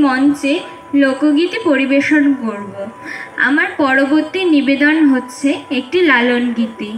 মঞ্চে লোকগীতি পরিবেশন করব। আমার পরবর্তী নিবেদন হচ্ছে একটি লালন গীতি।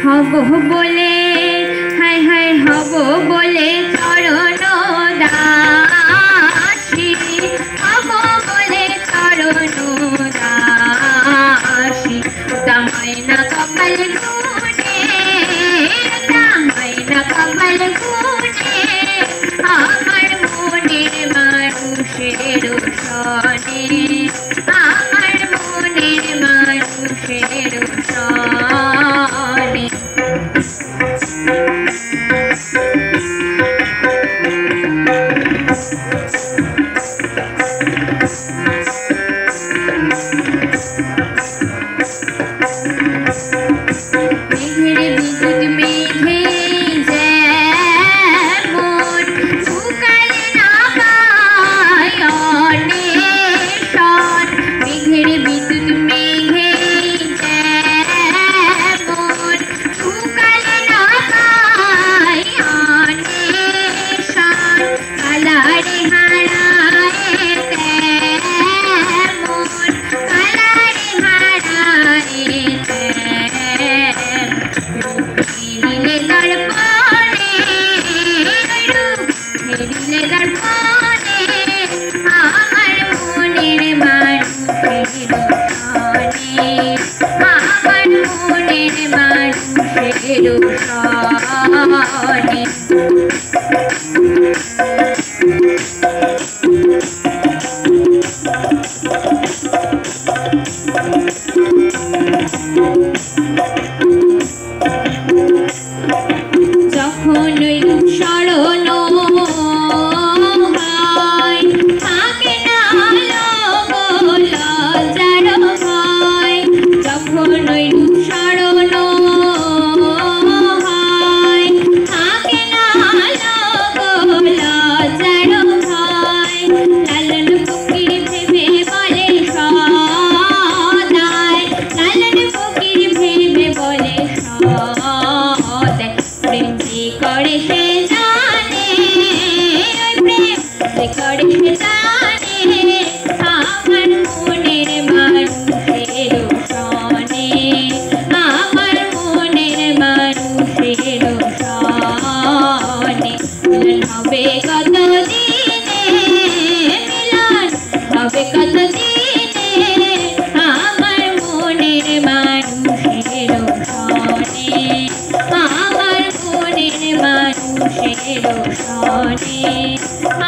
হব বলে হায় হায় হব বলে চরণ দাসী, হব বলে চরণ দাসী। দামাই না কপাল গুনে, দামাই না কপাল গুনে, আমার মনের মানুষের সনে, আমার মনের মানুষের সনে।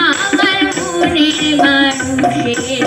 আমার মনের মানুষের